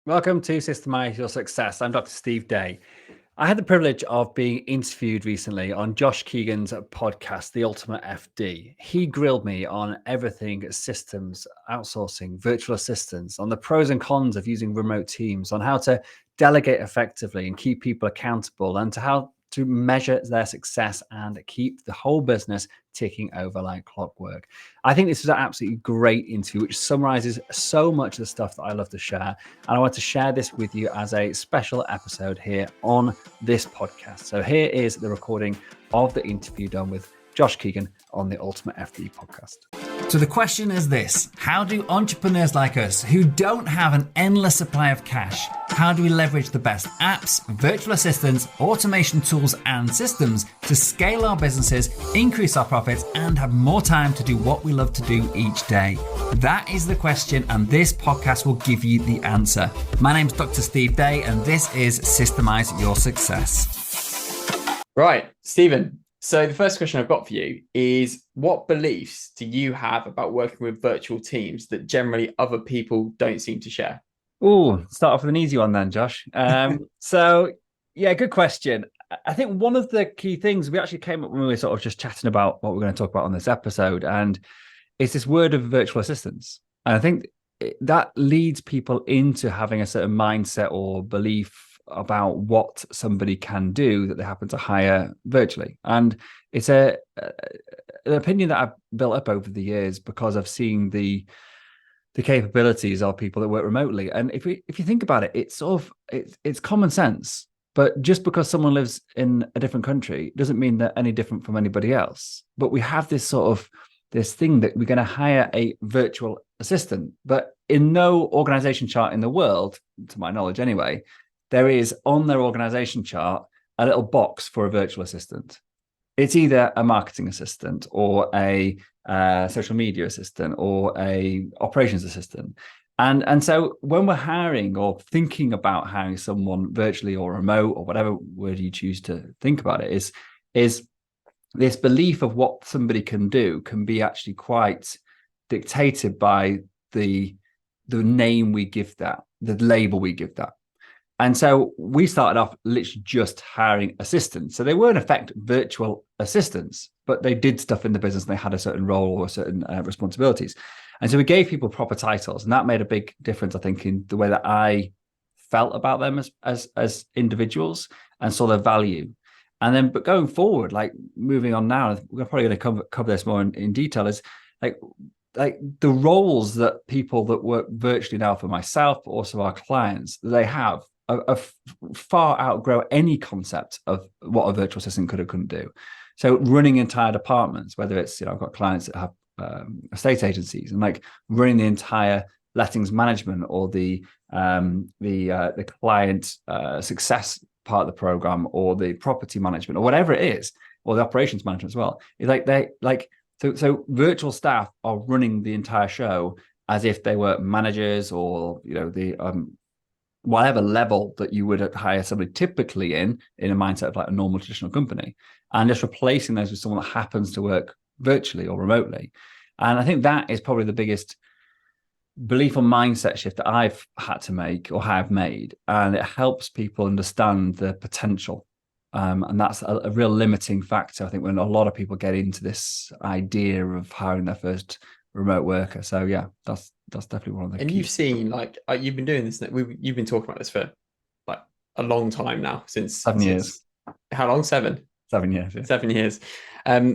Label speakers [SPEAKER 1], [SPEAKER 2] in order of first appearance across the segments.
[SPEAKER 1] Welcome to Systemize Your Success. I'm Dr. Steve Day. I had the privilege of being interviewed recently on Josh Keegan's podcast, The Ultimate FD. He grilled me on everything systems, outsourcing, virtual assistants, on the pros and cons of using remote teams, on how to delegate effectively and keep people accountable, and to how to measure their success and keep the whole business ticking over like clockwork. I think this is an absolutely great interview, which summarizes so much of the stuff that I love to share. And I want to share this with you as a special episode here on this podcast. So here is the recording of the interview done with Josh Keegan on the Ultimate FD podcast. So the question is this: how do entrepreneurs like us who don't have an endless supply of cash, how do we leverage the best apps, virtual assistants, automation tools, and systems to scale our businesses, increase our profits, and have more time to do what we love to do each day? That is the question, and this podcast will give you the answer. My name's Dr. Steve Day, and this is Systemize Your Success.
[SPEAKER 2] Right, Stephen. So the first question I've got for you is, what beliefs do you have about working with virtual teams that generally other people don't seem to share?
[SPEAKER 1] Oh, start off with an easy one then, Josh. So yeah, good question. I think one of the key things we actually came up when we were sort of just chatting about what we're going to talk about on this episode, and it's this word of virtual assistants. And I think that leads people into having a certain mindset or belief about what somebody can do that they happen to hire virtually. And it's an opinion that I've built up over the years because I've seen the capabilities of people that work remotely. And if you think about it, it's common sense. But just because someone lives in a different country doesn't mean they're any different from anybody else. But we have this thing that we're going to hire a virtual assistant. But in no organization chart in the world, to my knowledge anyway, there is on their organization chart a little box for a virtual assistant. It's either a marketing assistant or a social media assistant or a operations assistant. And so when we're hiring or thinking about hiring someone virtually or remote or whatever word you choose to think about it, is this belief of what somebody can do can be actually quite dictated by the name we give that, the label we give that. And so we started off literally just hiring assistants. So they were in effect virtual assistants, but they did stuff in the business and they had a certain role or certain responsibilities. And so we gave people proper titles, and that made a big difference, I think, in the way that I felt about them as individuals and saw their value. And then, but going forward, like moving on now, we're probably going to cover this more in detail, is like the roles that people that work virtually now for myself, but also our clients, they have far outgrow any concept of what a virtual assistant could or couldn't do. So running entire departments, whether it's, I've got clients that have estate agencies, and like running the entire lettings management or the client success part of the program, or the property management, or whatever it is, or the operations management as well. It's so virtual staff are running the entire show as if they were managers or whatever level that you would hire somebody typically in a mindset of like a normal traditional company, and just replacing those with someone that happens to work virtually or remotely. And I think that is probably the biggest belief or mindset shift that I've had to make or have made. And it helps people understand the potential. And that's a real limiting factor, I think, when a lot of people get into this idea of hiring their first remote worker. So yeah, that's definitely one of the
[SPEAKER 2] And
[SPEAKER 1] keys.
[SPEAKER 2] you've seen, like, you've been doing this, you've been talking about this for like a long time now, since
[SPEAKER 1] 7 years.
[SPEAKER 2] How long? 7
[SPEAKER 1] years. Yeah.
[SPEAKER 2] 7 years.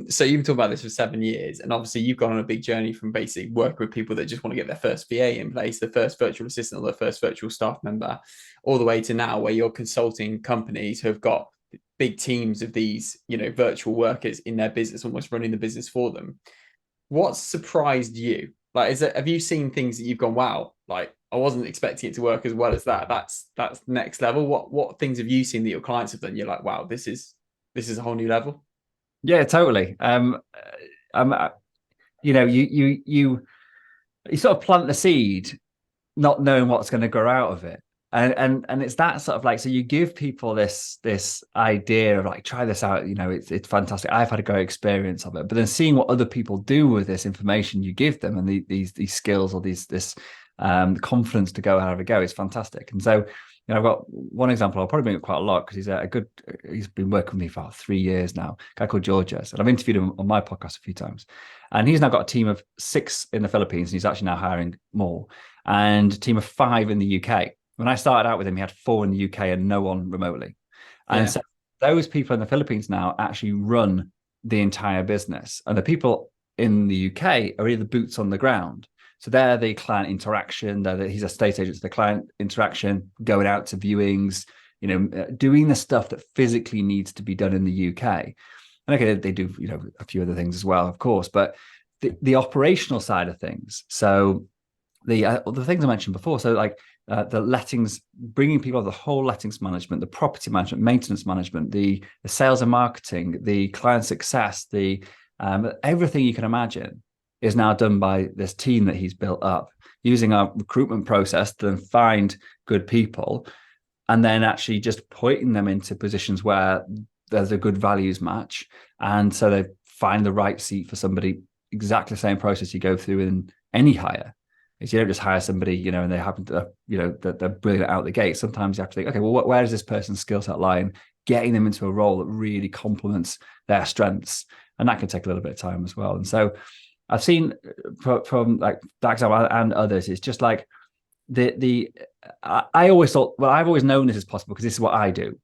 [SPEAKER 2] So you've been talking about this for 7 years, and obviously you've gone on a big journey from basically working with people that just want to get their first VA in place, the first virtual assistant, or their first virtual staff member, all the way to now where you're consulting companies who have got big teams of these, virtual workers in their business, almost running the business for them. What surprised you? Like, have you seen things that you've gone, wow, like I wasn't expecting it to work as well as that? That's next level. What things have you seen that your clients have done? You're like, wow, this is a whole new level.
[SPEAKER 1] Yeah, totally. You sort of plant the seed, not knowing what's going to grow out of it. And it's that sort of like, so you give people this idea of like, try this out, it's fantastic. I've had a great experience of it, but then seeing what other people do with this information you give them, and these skills or this the confidence to go have a go is fantastic. And so, I've got one example. I'll probably bring it quite a lot because he's been working with me for 3 years now. A guy called Georges, and I've interviewed him on my podcast a few times. And he's now got a team of 6 in the Philippines, and he's actually now hiring more, and a team of 5 in the UK. When I started out with him, he had 4 in the UK and no one remotely. And so those people in the Philippines now actually run the entire business, and the people in the UK are either boots on the ground. So they're the client interaction. He's a estate agent, so the client interaction, going out to viewings, doing the stuff that physically needs to be done in the UK. And okay, they do, a few other things as well, of course, but the operational side of things. So the things I mentioned before. So like the lettings, bringing people, the whole lettings management, the property management, maintenance management, the sales and marketing, the client success, the everything you can imagine is now done by this team that he's built up using our recruitment process to then find good people and then actually just pointing them into positions where there's a good values match. And so they find the right seat for somebody. Exactly the same process you go through in any hire. Is you don't just hire somebody, and they happen to, that they're brilliant out the gate. Sometimes you have to think, okay, well, where does this person's skill set lie in getting them into a role that really complements their strengths? And that can take a little bit of time as well. And so I've seen from like that example and others, it's just like I always thought, well, I've always known this is possible because this is what I do.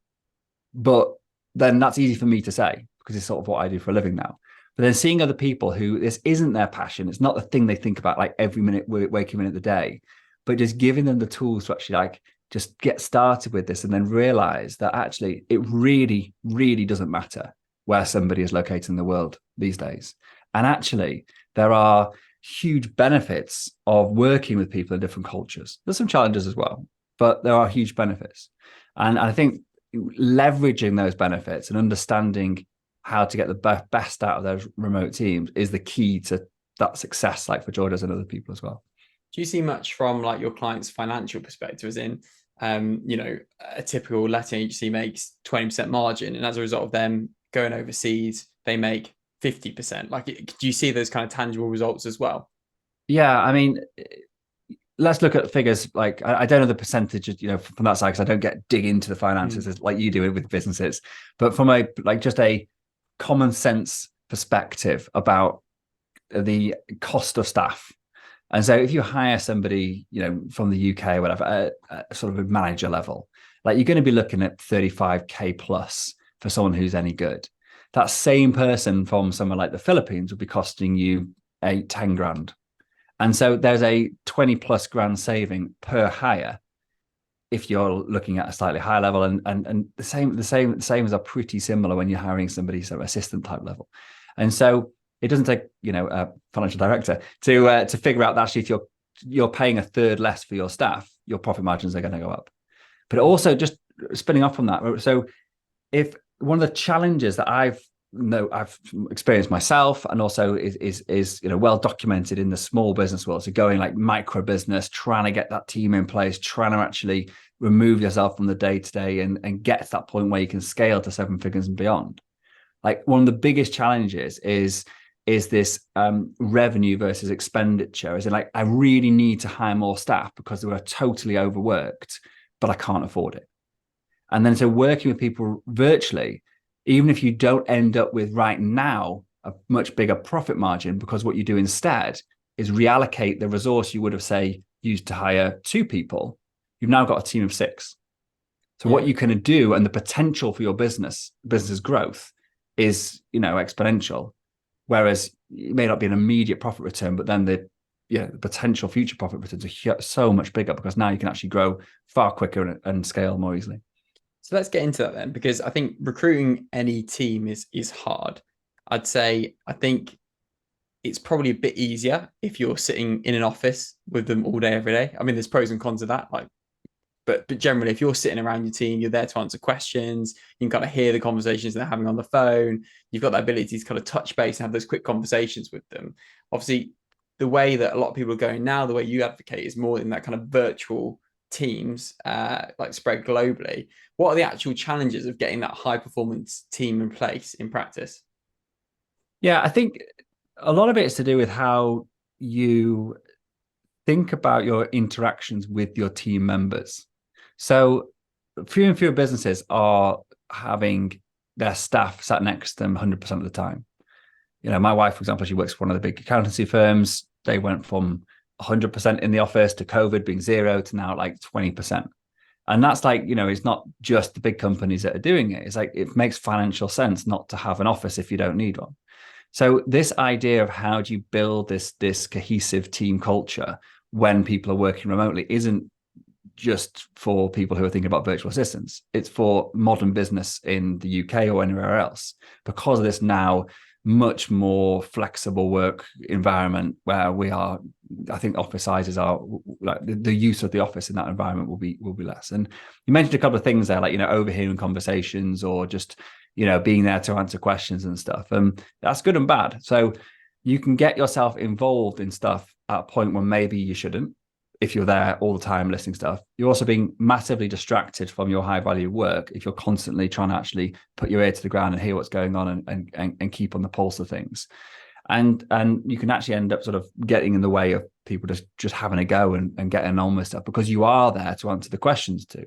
[SPEAKER 1] But then that's easy for me to say because it's sort of what I do for a living now. But then seeing other people who this isn't their passion, it's not the thing they think about like every minute, waking minute of the day, but just giving them the tools to actually like just get started with this and then realize that actually it really, really doesn't matter where somebody is located in the world these days. And actually, there are huge benefits of working with people in different cultures. There's some challenges as well, but there are huge benefits. And I think leveraging those benefits and understanding how to get the best out of those remote teams is the key to that success, like for Georges and other people as well.
[SPEAKER 2] Do you see much from like your client's financial perspective, as in, a typical letting agency makes 20% margin, and as a result of them going overseas, they make 50%? Like, do you see those kind of tangible results as well?
[SPEAKER 1] Yeah, I mean, let's look at figures. Like, I don't know the percentage, from that side because I don't dig into the finances like you do with businesses. But from just a common sense perspective about the cost of staff. And so if you hire somebody, from the UK or whatever, sort of a manager level, like you're going to be looking at 35K plus for someone who's any good. That same person from somewhere like the Philippines would be costing you 10 grand. And so there's a 20 plus grand saving per hire if you're looking at a slightly higher level, and the same are pretty similar when you're hiring somebody sort of assistant type level. And so it doesn't take a financial director to figure out that actually if you're paying a third less for your staff, your profit margins are going to go up. But also just spinning off from that. So if one of the challenges that I've experienced myself and also is well documented in the small business world, so going like micro business, trying to get that team in place, trying to actually remove yourself from the day-to-day and get to that point where you can scale to 7 figures and beyond. Like one of the biggest challenges is this revenue versus expenditure. Is it like I really need to hire more staff because they were totally overworked, but I can't afford it. And then so working with people virtually, even if you don't end up with right now a much bigger profit margin, because what you do instead is reallocate the resource you would have, say, used to hire 2 people, you've now got a team of 6. So what you can do and the potential for your business's growth is, exponential. Whereas it may not be an immediate profit return, but then the potential future profit returns are so much bigger because now you can actually grow far quicker and scale more easily.
[SPEAKER 2] So let's get into that then, because I think recruiting any team is hard. I think it's probably a bit easier if you're sitting in an office with them all day, every day. I mean, there's pros and cons of that. But generally, if you're sitting around your team, you're there to answer questions. You can kind of hear the conversations they're having on the phone. You've got that ability to kind of touch base and have those quick conversations with them. Obviously, the way that a lot of people are going now, the way you advocate is more in that kind of virtual teams, like spread globally. What are the actual challenges of getting that high performance team in place in practice?
[SPEAKER 1] Yeah, I think a lot of it is to do with how you think about your interactions with your team members. So fewer and fewer businesses are having their staff sat next to them 100% of the time. My wife, for example, she works for one of the big accountancy firms. They went from 100% in the office to COVID being 0 to now like 20%. And that's like, it's not just the big companies that are doing it. It's like, it makes financial sense not to have an office if you don't need one. So this idea of how do you build this cohesive team culture when people are working remotely isn't just for people who are thinking about virtual assistants. It's for modern business in the UK or anywhere else, because of this now much more flexible work environment where we are. I think office sizes are like the use of the office in that environment will be less. And you mentioned a couple of things there, like overhearing conversations or just being there to answer questions and stuff. And that's good and bad. So you can get yourself involved in stuff at a point where maybe you shouldn't. If you're there all the time listening stuff, you're also being massively distracted from your high value work if you're constantly trying to actually put your ear to the ground and hear what's going on and keep on the pulse of things. And you can actually end up sort of getting in the way of people just having a go and getting on with stuff, because you are there to answer the questions too.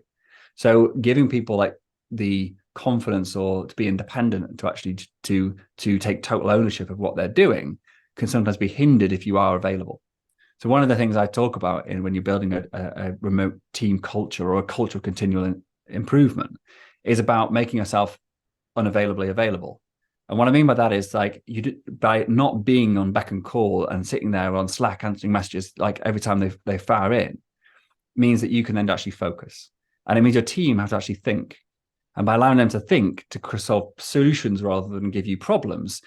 [SPEAKER 1] So giving people like the confidence or to be independent and to actually to take total ownership of what they're doing can sometimes be hindered if you are available. So one of the things I talk about when you're building a remote team culture or a culture of continual improvement is about making yourself unavailably available. And what I mean by that is like by not being on beck and call and sitting there on Slack answering messages like every time they fire in, means that you can then actually focus. And it means your team have to actually think. And by allowing them to think, to solve solutions rather than give you problems,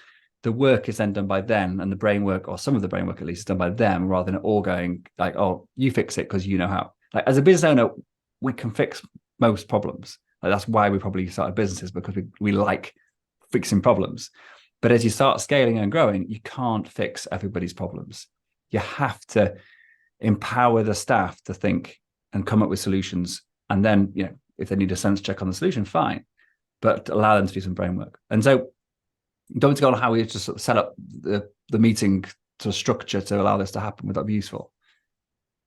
[SPEAKER 1] the work is then done by them, and the brain work, or some of the brain work at least, is done by them, rather than it all going like, oh, you fix it because you know how. Like as a business owner, we can fix most problems. Like that's why we probably started businesses, because we like fixing problems. But as you start scaling and growing, you can't fix everybody's problems. You have to empower the staff to think and come up with solutions. And then, if they need a sense check on the solution, fine, but allow them to do some brain work. And so going to go on how we just sort of set up the meeting to structure to allow this to happen, would that be useful?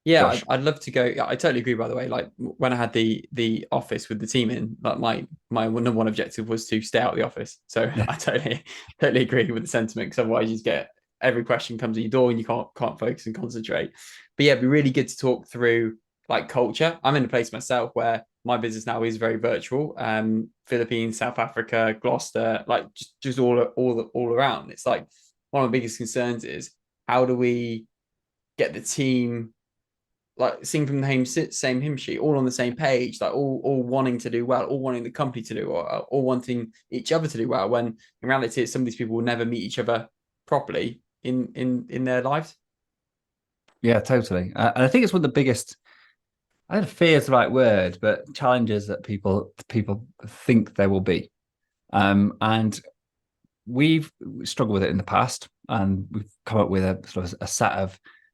[SPEAKER 2] Yeah, I'd love to go. I totally agree, by the way. Like when I had the office with the team in, like my number one objective was to stay out of the office. So yeah. I totally agree with the sentiment, because otherwise you just get every question comes at your door and you can't focus and concentrate. But yeah, it'd be really good to talk through like culture. I'm in a place myself where my business now is very virtual. Philippines, South Africa, Gloucester, like just all around. It's like one of my biggest concerns is how do we get the team like sing from the same hymn sheet, all on the same page, like all wanting to do well, all wanting the company to do, or all wanting each other to do well, when in reality some of these people will never meet each other properly in their lives.
[SPEAKER 1] Yeah, totally. And I think it's one of the biggest, I don't know if fear is the right word, but challenges that people think there will be. And we've struggled with it in the past, and we've come up with a sort of a set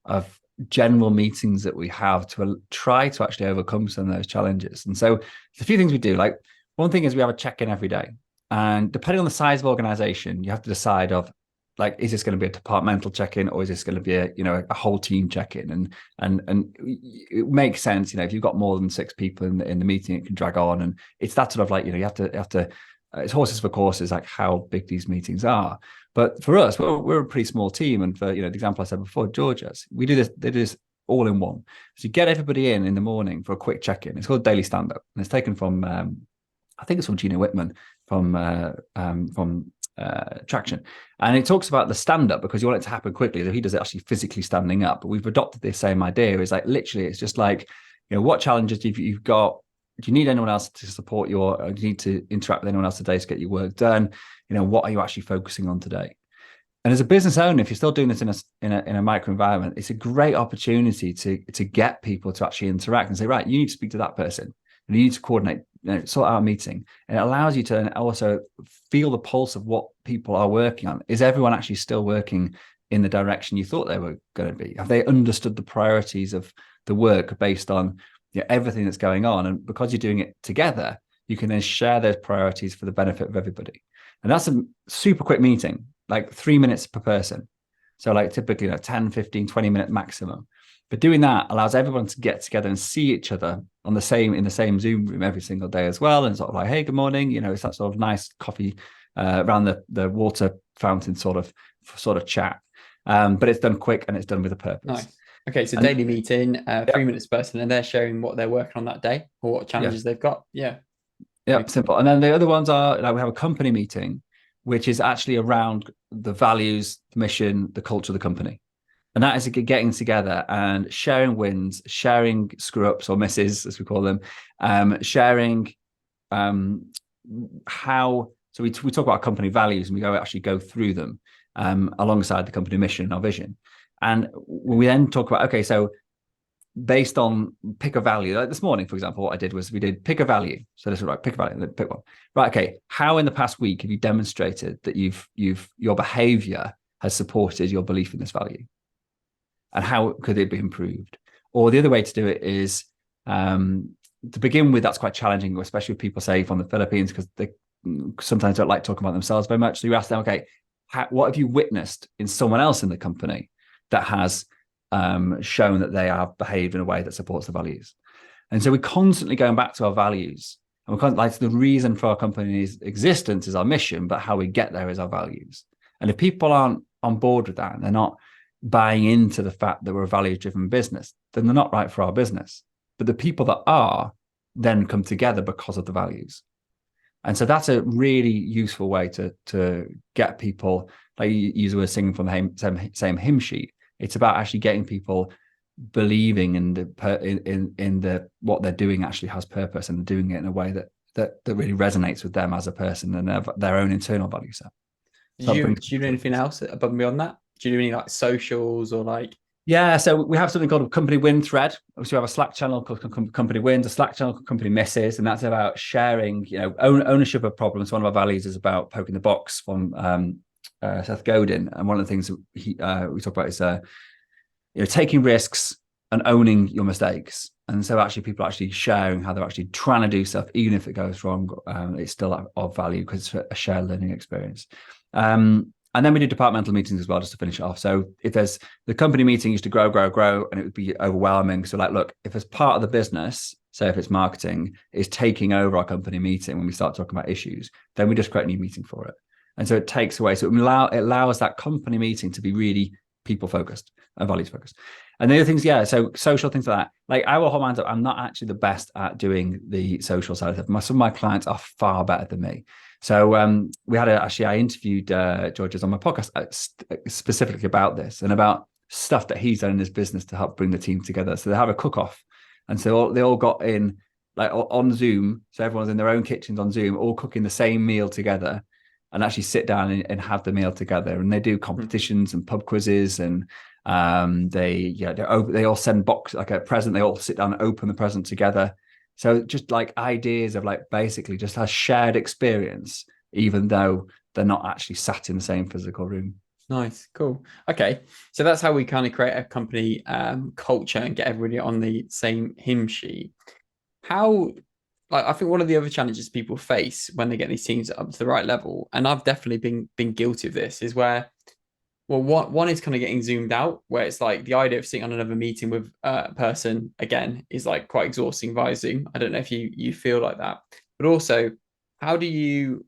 [SPEAKER 1] of general meetings that we have to try to actually overcome some of those challenges. And so there's a few things we do. Like one thing is we have a check-in every day. And depending on the size of organization, you have to decide of like, is this going to be a departmental check-in, or is this going to be a whole team check-in? And it makes sense, if you've got more than 6 people in the meeting, it can drag on. And it's that sort of like, you have to it's horses for courses, like how big these meetings are. But for us, we're a pretty small team. And for, the example I said before, Georgia's, they do this all in one. So you get everybody in the morning for a quick check-in. It's called daily stand-up. And it's taken from, I think it's from Gina Whitman from Traction. And it talks about the stand-up because you want it to happen quickly. So he does it actually physically standing up. But we've adopted this same idea. Is like, literally, it's just like, what challenges you've got. Do you need anyone else to support do you need to interact with anyone else today to get your work done? What are you actually focusing on today? And as a business owner, if you're still doing this in a micro environment, it's a great opportunity to get people to actually interact and say, right, you need to speak to that person, and you need to coordinate, sort out a meeting. And it allows you to also feel the pulse of what people are working on. Is everyone actually still working in the direction you thought they were going to be? Have they understood the priorities of the work based on everything that's going on? And because you're doing it together, you can then share those priorities for the benefit of everybody. And that's a super quick meeting, like 3 minutes per person. So like typically 10, 15, 20 minute maximum. But doing that allows everyone to get together and see each other in the same Zoom room every single day as well. And sort of like, hey, good morning. It's that sort of nice coffee around the water fountain sort of chat. But it's done quick and it's done with a purpose.
[SPEAKER 2] Nice. Okay, so daily meeting, 3 minutes person, and they're sharing what they're working on that day or what challenges they've got. Yeah.
[SPEAKER 1] Simple. And then the other ones are like we have a company meeting, which is actually around the values, the mission, the culture of the company. And that is getting together and sharing wins, sharing screw ups or misses, as we call them, sharing how. So we talk about company values and we actually go through them alongside the company mission and our vision. And we then talk about, okay, so based on pick a value, like this morning, for example, what I did was we did pick a value. So this is right, pick a value, pick one. Right, okay. How in the past week have you demonstrated that your behavior has supported your belief in this value? And how could it be improved? Or the other way to do it is to begin with, that's quite challenging, especially with people, say, from the Philippines, because they sometimes don't like talking about themselves very much. So you ask them, okay, what have you witnessed in someone else in the company that has shown that they are behaved in a way that supports the values? And so we're constantly going back to our values. And we're like, the reason for our company's existence is our mission, but how we get there is our values. And if people aren't on board with that and they're not buying into the fact that we're a value-driven business, then they're not right for our business. But the people that are then come together because of the values. And so that's a really useful way to get people, like you use the word singing from the same hymn sheet. It's about actually getting people believing in the what they're doing actually has purpose, and doing it in a way that really resonates with them as a person and their own internal value set.
[SPEAKER 2] Do you do anything else above and beyond that? Do you do any like socials or like?
[SPEAKER 1] Yeah, so we have something called a company win thread. So we have a Slack channel called Company Wins, a Slack channel called Company Misses, and that's about sharing, ownership of problems. One of our values is about poking the box from Seth Godin, and one of the things that we talk about is taking risks and owning your mistakes. And so actually people are actually sharing how they're actually trying to do stuff, even if it goes wrong, it's still of value because it's a shared learning experience. And then we do departmental meetings as well, just to finish it off. So if there's the company meeting used to grow, and it would be overwhelming. So like, look, if as part of the business, so if it's marketing, is taking over our company meeting when we start talking about issues, then we just create a new meeting for it. And so it takes away, so it allows that company meeting to be really people focused and values focused. And the other things, so social things like that. Like I will hold my hands up, I'm not actually the best at doing the social side of it. Some of my clients are far better than me. So I interviewed Georges on my podcast specifically about this and about stuff that he's done in his business to help bring the team together. So they have a cook-off, and so they all got in like on Zoom. So everyone's in their own kitchens on Zoom, all cooking the same meal together, and actually sit down and have the meal together. And they do competitions and pub quizzes, and they all send box like a present. They all sit down and open the present together. So just like ideas of like basically just a shared experience, even though they're not actually sat in the same physical room.
[SPEAKER 2] Nice, cool. Okay, so that's how we kind of create a company culture and get everybody on the same hymn sheet. How, like, I think one of the other challenges people face when they get these teams up to the right level, and I've definitely been guilty of this, is where, well, one is kind of getting zoomed out, where it's like the idea of sitting on another meeting with a person again is like quite exhausting via Zoom. I don't know if you feel like that, but also how do you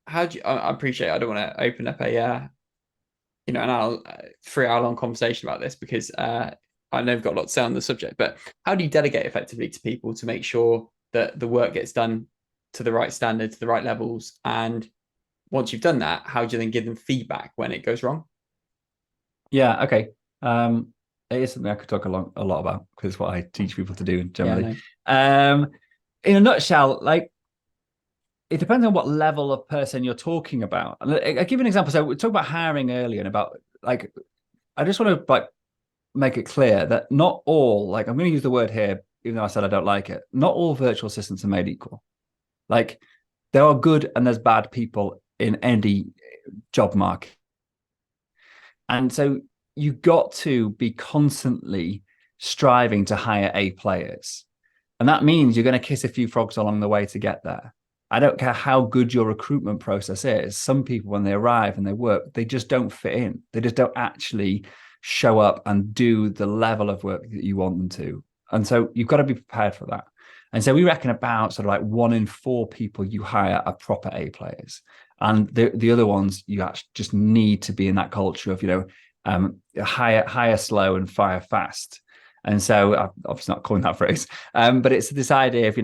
[SPEAKER 2] I appreciate I don't want to open up a an 3 hour long conversation about this because I know I've got a lot to say on the subject, but how do you delegate effectively to people to make sure that the work gets done to the right standard, to the right levels, and once you've done that, how do you then give them feedback when it goes wrong?
[SPEAKER 1] Yeah, okay. It is something I could talk a lot about because it's what I teach people to do generally. In a nutshell, like it depends on what level of person you're talking about. I'll give you an example. So we talked about hiring earlier and about like I just want to like make it clear that not all, like I'm going to use the word here, even though I said I don't like it, not all virtual assistants are made equal. Like there are good and there's bad people in any job market. And so you got to be constantly striving to hire A players. And that means you're going to kiss a few frogs along the way to get there. I don't care how good your recruitment process is. Some people, when they arrive and they work, they just don't fit in. They just don't actually show up and do the level of work that you want them to. And so you've got to be prepared for that. And so we reckon about sort of like 1 in 4 people you hire are proper A players. And the other ones, you actually just need to be in that culture of, hire slow and fire fast. And so I'm obviously not calling that phrase, but it's this idea of,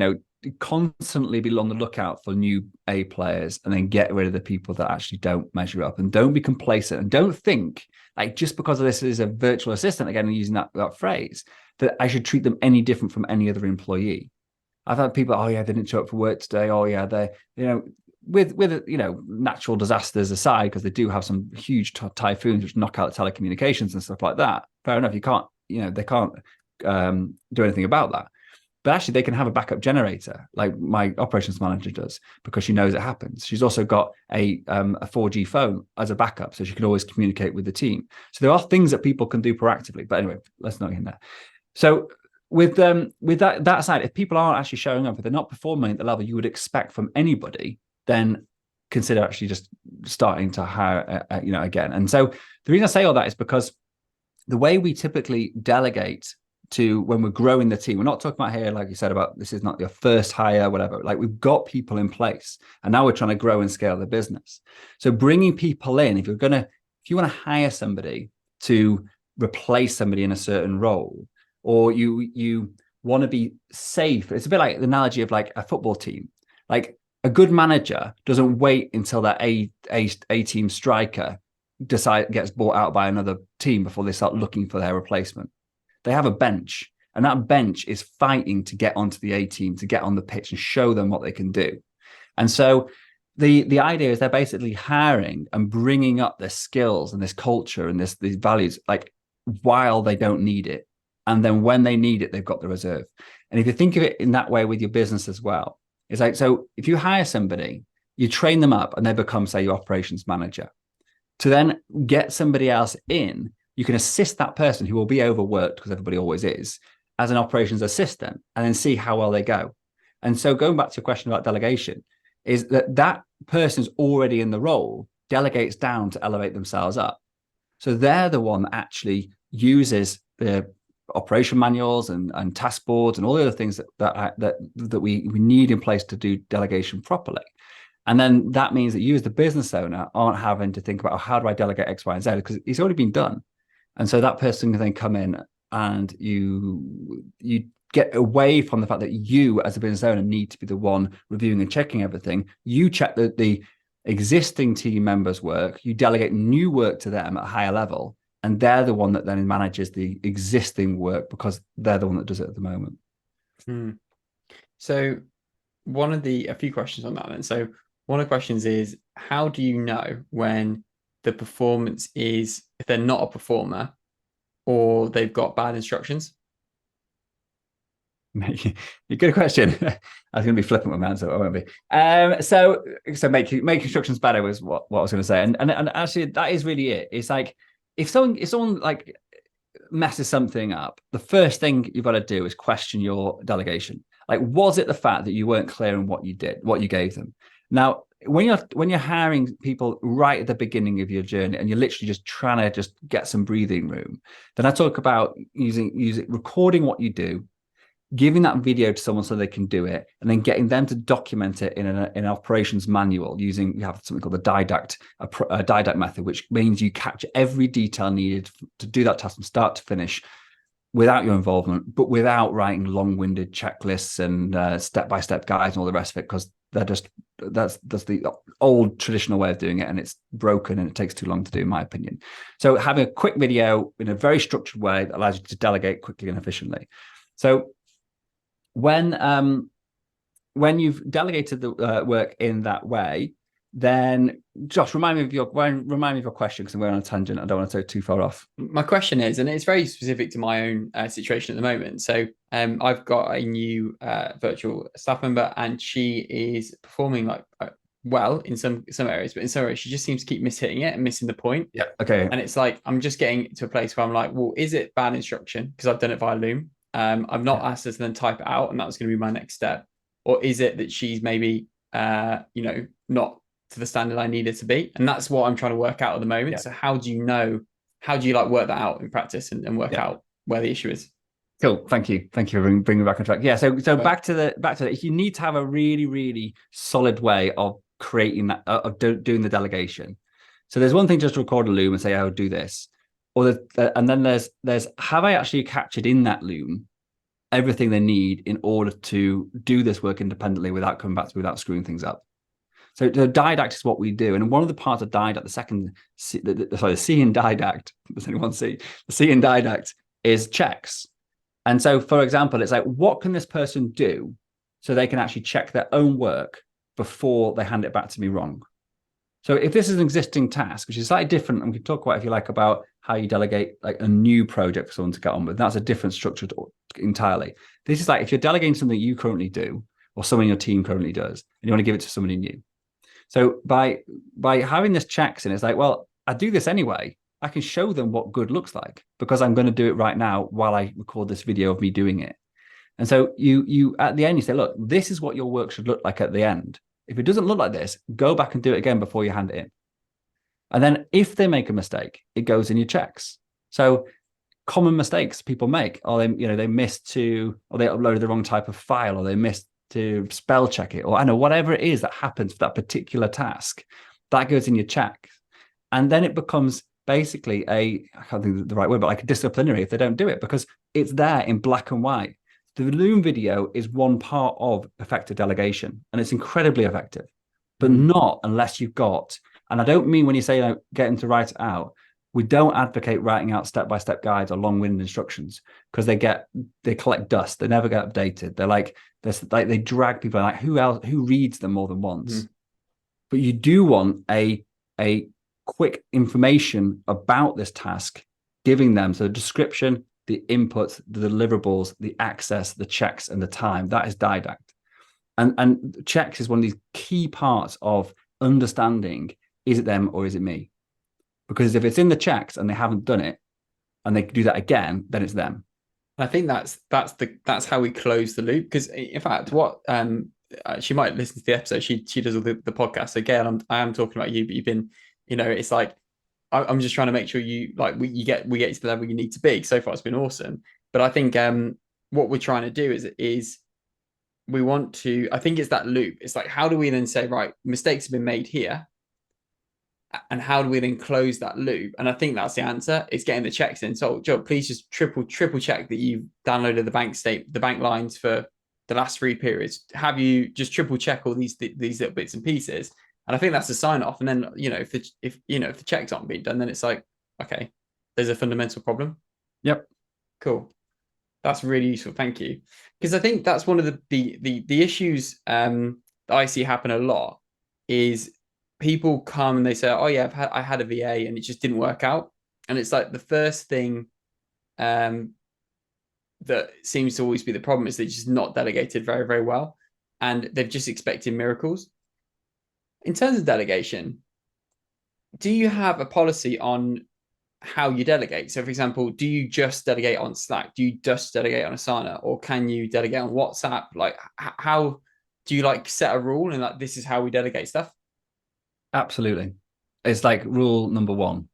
[SPEAKER 1] constantly be on the lookout for new A players and then get rid of the people that actually don't measure up, and don't be complacent, and don't think like just because of this is a virtual assistant, again, using that phrase, that I should treat them any different from any other employee. I've had people, oh yeah, they didn't show up for work today. Oh yeah, they, with natural disasters aside, because they do have some huge typhoons which knock out telecommunications and stuff like that. Fair enough, you can't, they can't do anything about that. But actually, they can have a backup generator, like my operations manager does, because she knows it happens. She's also got a 4G phone as a backup, so she can always communicate with the team. So there are things that people can do proactively. But anyway, let's not get in there. So with that side, if people aren't actually showing up, if they're not performing at the level you would expect from anybody, then consider actually just starting to hire, again. And so the reason I say all that is because the way we typically delegate to when we're growing the team, we're not talking about here, like you said, about this is not your first hire, whatever. Like we've got people in place, and now we're trying to grow and scale the business. So bringing people in, if you want to hire somebody to replace somebody in a certain role, or you want to be safe, it's a bit like the analogy of like a football team. Like a good manager doesn't wait until that A team striker gets bought out by another team before they start looking for their replacement. They have a bench, and that bench is fighting to get onto the A team, to get on the pitch and show them what they can do. And so the idea is they're basically hiring and bringing up their skills and this culture and these values, like while they don't need it. And then when they need it, they've got the reserve. And if you think of it in that way with your business as well, it's like, so if you hire somebody, you train them up and they become, say, your operations manager. To then get somebody else in, you can assist that person who will be overworked, because everybody always is, as an operations assistant, and then see how well they go. And so going back to your question about delegation, is that person's already in the role, delegates down to elevate themselves up. So they're the one that actually uses the operation manuals and task boards and all the other things that we need in place to do delegation properly. And then that means that you as the business owner aren't having to think about, how do I delegate X, Y, and Z, because it's already been done. And so that person can then come in, and you get away from the fact that you as a business owner need to be the one reviewing and checking everything. You check the existing team members' work, you delegate new work to them at a higher level, and they're the one that then manages the existing work because they're the one that does it at the moment.
[SPEAKER 2] So a few questions on that then. So one of the questions is, how do you know when the performance is, if they're not a performer or they've got bad instructions?
[SPEAKER 1] Good question. I was going to be flippant with my answer, I won't be. So make instructions better was what I was going to say, and actually that is really it. It's like if someone like messes something up, the first thing you've got to do is question your delegation. Like, was it the fact that you weren't clear on what you did, what you gave them? Now, when you're hiring people right at the beginning of your journey, and you're literally just trying to just get some breathing room, then I talk about using recording what you do, giving that video to someone so they can do it, and then getting them to document it in an operations manual using, you have something called the didact method, which means you capture every detail needed to do that task from start to finish without your involvement, but without writing long-winded checklists and step-by-step guides and all the rest of it, because that's the old traditional way of doing it, and it's broken and it takes too long to do, in my opinion. So having a quick video in a very structured way that allows you to delegate quickly and efficiently. So when you've delegated the work in that way, then Josh, remind me of your question, because I'm going on a tangent. I don't want to take too far off.
[SPEAKER 2] My question is, and it's very specific to my own situation at the moment. So I've got a new virtual staff member, and she is performing like well in some areas, but in some areas she just seems to keep mishitting it and missing the point.
[SPEAKER 1] Yeah. Okay.
[SPEAKER 2] And it's like, I'm just getting to a place where I'm like, well, is it bad instruction because I've done it via Loom? I've not asked her to then type it out, and that was going to be my next step. Or is it that she's maybe not to the standard I need it to be? And that's what I'm trying to work out at the moment. Yeah. So how do you know how do you like work that out in practice and work
[SPEAKER 1] Yeah.
[SPEAKER 2] out where the issue is?
[SPEAKER 1] Cool. Thank you for bringing me back on track. Yeah. So back to the, you need to have a really, really solid way of creating that, doing the delegation. So there's one thing just to record a loom and say, oh, do this. And then there's have I actually captured in that loom everything they need in order to do this work independently without coming back to without screwing things up. So the didact is what we do. And one of the parts of didact, the C in didact, does anyone see? The C in didact is checks. And so, for example, it's like, what can this person do so they can actually check their own work before they hand it back to me wrong? So if this is an existing task, which is slightly different, and we can talk about, if you like, about how you delegate like a new project for someone to get on with, that's a different structure entirely. This is like if you're delegating something you currently do or someone in your team currently does, and you want to give it to somebody new. So by having this checks in, it's like, well, I do this anyway. I can show them what good looks like because I'm going to do it right now while I record this video of me doing it. And so you at the end, you say, look, this is what your work should look like at the end. If it doesn't look like this, go back and do it again before you hand it in. And then if they make a mistake, it goes in your checks. So common mistakes people make, or they missed to, or they uploaded the wrong type of file, or they missed to spell check it, or I know whatever it is that happens for that particular task, that goes in your check. And then it becomes basically I can't think of the right word, but like a disciplinary if they don't do it, because it's there in black and white. The Loom video is one part of effective delegation, and it's incredibly effective, but not unless you've got, and I don't mean when you say get them to write it out, we don't advocate writing out step-by-step guides or long-winded instructions because they collect dust. They never get updated. They drag people, like who reads them more than once? But you do want a quick information about this task, giving them so the description, the inputs, the deliverables, the access, the checks, and the time. That is didact. And checks is one of these key parts of understanding, is it them or is it me? Because if it's in the checks and they haven't done it and they do that again, then it's them.
[SPEAKER 2] I think that's how we close the loop. Because in fact, what she might listen to the episode. She does all the podcast. So Gail, I am talking about you, but you've been, it's like I'm just trying to make sure you like we get you to the level you need to be. So far, it's been awesome. But I think what we're trying to do is we want to. I think it's that loop. It's like, how do we then say, right, mistakes have been made here, and how do we then close that loop? And I think that's the answer. It's getting the checks in. So, Joe, please just triple check that you've downloaded the bank lines for the last 3 periods. Have you just triple check all these little bits and pieces? And I think that's a sign off. And then, if the checks aren't being done, then it's like, okay, there's a fundamental problem.
[SPEAKER 1] Yep.
[SPEAKER 2] Cool. That's really useful. Thank you. Because I think that's one of the issues that I see happen a lot is people come and they say, oh yeah, I had a VA and it just didn't work out. And it's like the first thing that seems to always be the problem is they're just not delegated very, very well. And they've just expected miracles. In terms of delegation, do you have a policy on how you delegate? So for example, do you just delegate on Slack? Do you just delegate on Asana? Or can you delegate on WhatsApp? Like how do you set a rule and like, this is how we delegate stuff?
[SPEAKER 1] Absolutely. It's like rule number 1.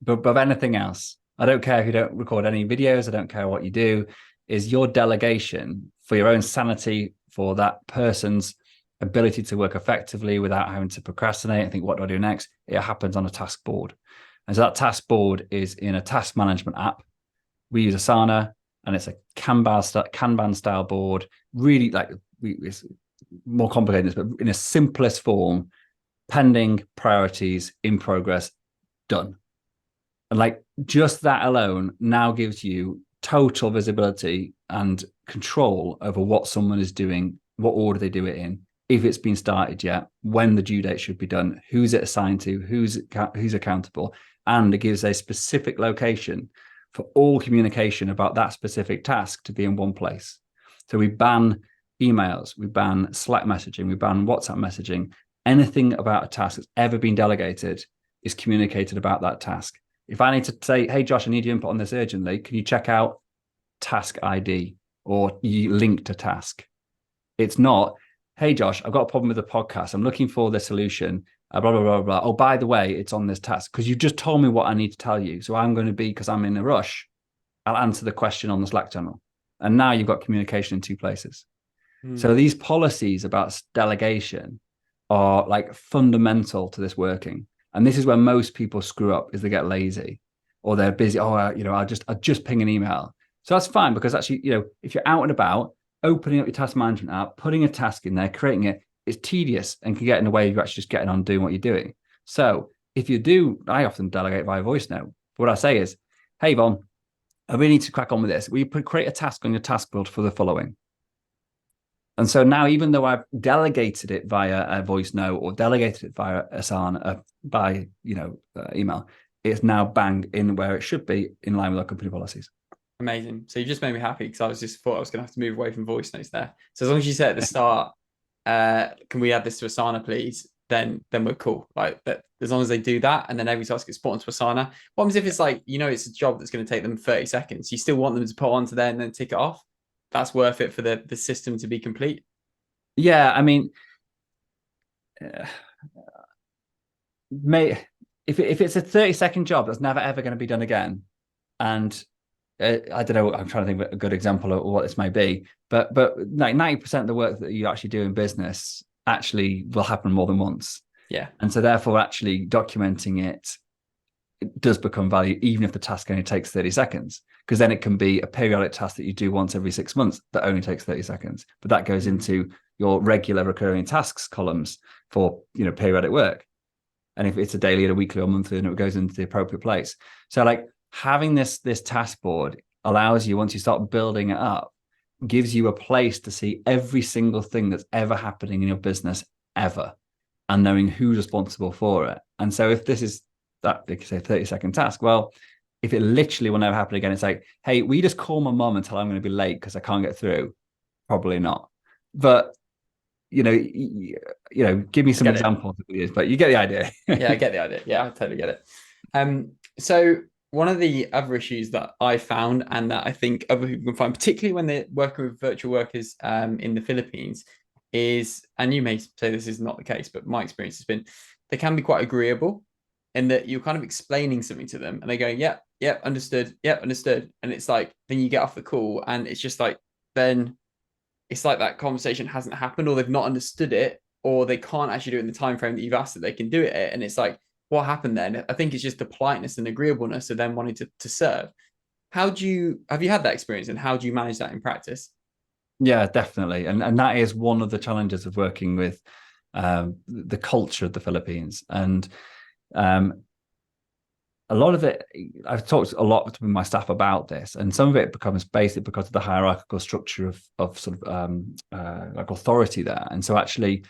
[SPEAKER 1] But above anything else, I don't care if you don't record any videos, I don't care what you do, is your delegation for your own sanity, for that person's ability to work effectively without having to procrastinate and think, what do I do next? It happens on a task board. And so that task board is in a task management app. We use Asana, and it's a Kanban style board, really it's more complicated, but in a simplest form, pending, priorities, in progress, done. And just that alone now gives you total visibility and control over what someone is doing, what order they do it in, if it's been started yet, when the due date should be done, who's it assigned to, who's accountable, and it gives a specific location for all communication about that specific task to be in one place. So we ban emails, we ban Slack messaging, we ban WhatsApp messaging. Anything about a task that's ever been delegated is communicated about that task. If I need to say, hey, Josh, I need your input on this urgently, can you check out task ID or you link to task? It's not, hey, Josh, I've got a problem with the podcast. I'm looking for the solution. blah, blah, blah, blah. Oh, by the way, it's on this task because you just told me what I need to tell you. So I'm going to be, because I'm in a rush, I'll answer the question on the Slack channel. And now you've got communication in two places. So these policies about delegation are like fundamental to this working. And this is where most people screw up, is they get lazy or they're busy. Oh, I'll just ping an email. So that's fine, because actually, if you're out and about, opening up your task management app, putting a task in there, creating it, is tedious and can get in the way of you actually just getting on doing what you're doing. So if you do, I often delegate via voice note. What I say is, hey, Yvonne, I really need to crack on with this. Will you create a task on your task board for the following? And so now, even though I've delegated it via a voice note or delegated it via Asana by email, it's now banged in where it should be, in line with our company policies.
[SPEAKER 2] Amazing. So you just made me happy, because I was just thought I was going to have to move away from voice notes there. So as long as you say at the start, can we add this to Asana, please? Then we're cool. Like that, as long as they do that, and then every task gets put onto Asana. What happens if it's like, it's a job that's going to take them 30 seconds? You still want them to put onto there and then tick it off? That's worth it for the system to be complete.
[SPEAKER 1] Yeah, I mean, if it's a 30-second job that's never ever going to be done again, and I don't know, I'm trying to think of a good example of what this may be, but like 90% of the work that you actually do in business actually will happen more than once.
[SPEAKER 2] Yeah.
[SPEAKER 1] And so therefore, actually documenting it does become value, even if the task only takes 30 seconds, because then it can be a periodic task that you do once every 6 months that only takes 30 seconds. But that goes into your regular recurring tasks columns for, periodic work. And if it's a daily or a weekly or monthly, then it goes into the appropriate place. So like having this task board allows you, once you start building it up, gives you a place to see every single thing that's ever happening in your business ever, and knowing who's responsible for it. And so if this is that, they could say 30-second task, well, if it literally will never happen again, it's like, hey, we just call my mom and tell her I'm going to be late because I can't get through. Probably not. But give me some examples of these, but you get the idea.
[SPEAKER 2] Yeah, I get the idea. Yeah, I totally get it. So one of the other issues that I found, and that I think other people can find, particularly when they're working with virtual workers in the Philippines, is, and you may say this is not the case, but my experience has been, they can be quite agreeable in that you're kind of explaining something to them and they go, yep, understood. Yep, understood. And it's like, then you get off the call and it's just like, then it's like that conversation hasn't happened, or they've not understood it, or they can't actually do it in the time frame that you've asked that they can do it at. And it's like, what happened then? I think it's just the politeness and agreeableness of them wanting to serve. Have you had that experience, and how do you manage that in practice?
[SPEAKER 1] Yeah, definitely. And that is one of the challenges of working with the culture of the Philippines. And a lot of it, I've talked a lot with my staff about this, and some of it becomes basic because of the hierarchical structure of sort of like authority there. And so actually,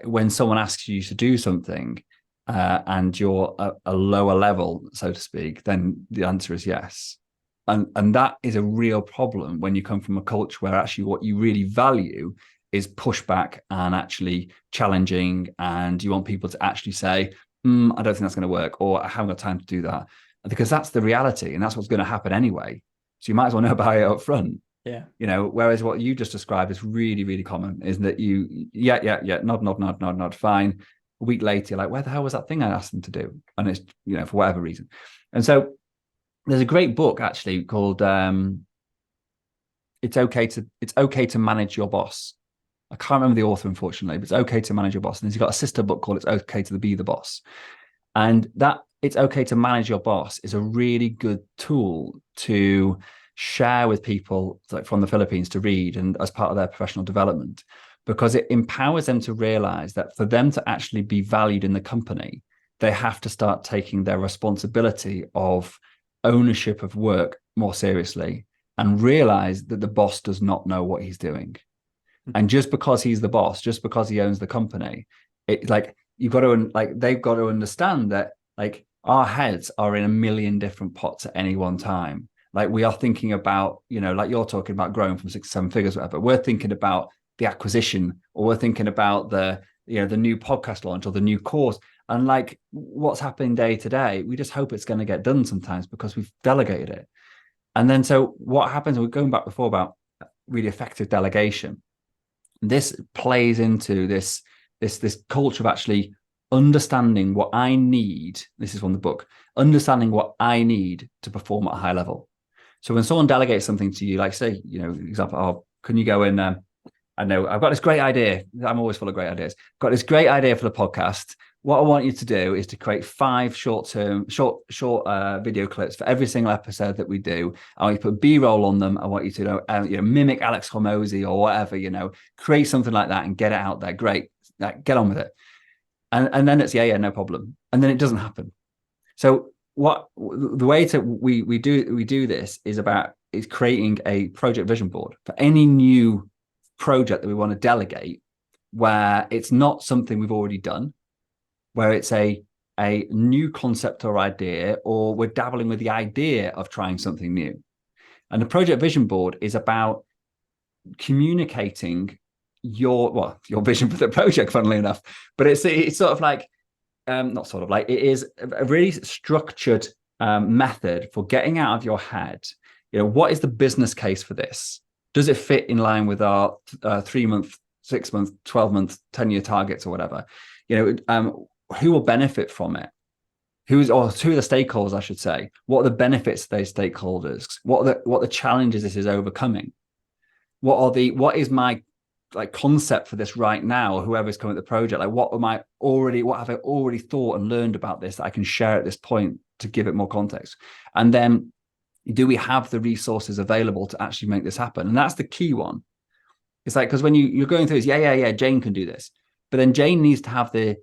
[SPEAKER 1] when someone asks you to do something and you're a lower level, so to speak, then the answer is yes. And that is a real problem when you come from a culture where actually what you really value is pushback and actually challenging, and you want people to actually say, I don't think that's going to work, or I haven't got time to do that, because that's the reality and that's what's going to happen anyway. So you might as well know about it up front.
[SPEAKER 2] Yeah.
[SPEAKER 1] Whereas what you just described is really, really common, isn't it? Nod, fine. A week later, you're like, where the hell was that thing I asked them to do? And it's, for whatever reason. And so there's a great book actually called It's Okay to Manage Your Boss. I can't remember the author, unfortunately, but It's Okay to Manage Your Boss. And he's got a sister book called It's Okay to Be the Boss. And that It's Okay to Manage Your Boss is a really good tool to share with people, like from the Philippines, to read and as part of their professional development, because it empowers them to realize that for them to actually be valued in the company, they have to start taking their responsibility of ownership of work more seriously, and realize that the boss does not know what he's doing. And just because he's the boss, just because he owns the company, it like you've got to they've got to understand that like our heads are in a million different pots at any one time. Like we are thinking about, like you're talking about growing from 6 to 7 figures, whatever. We're thinking about the acquisition, or we're thinking about the new podcast launch or the new course. And like what's happening day to day, we just hope it's going to get done sometimes because we've delegated it. And then so what happens, we're going back before about really effective delegation. This plays into this culture of actually understanding what I need. This is from the book. Understanding what I need to perform at a high level. So when someone delegates something to you, like say, example, oh, can you go in? I know I've got this great idea. I'm always full of great ideas. Got this great idea for the podcast. What I want you to do is to create 5 short video clips for every single episode that we do. I want you to put B-roll on them. I want you to mimic Alex Hormozy or whatever, create something like that and get it out there. Great. Get on with it. And then it's no problem. And then it doesn't happen. So the way we do this is creating a project vision board for any new project that we want to delegate, where it's not something we've already done, where it's a new concept or idea, or we're dabbling with the idea of trying something new. And the project vision board is about communicating your vision for the project, funnily enough. But it's sort of like, not sort of like, it is a really structured method for getting out of your head, what is the business case for this? Does it fit in line with our 3-month, 6-month, 12-month, 10-year targets or whatever? Who will benefit from it? Who are the stakeholders, I should say? What are the benefits to those stakeholders? What are the challenges this is overcoming? What is my concept for this right now, or whoever's coming at the project? What have I already thought and learned about this that I can share at this point to give it more context? And then, do we have the resources available to actually make this happen? And that's the key one. It's because when you're going through this, Jane can do this, but then Jane needs to have the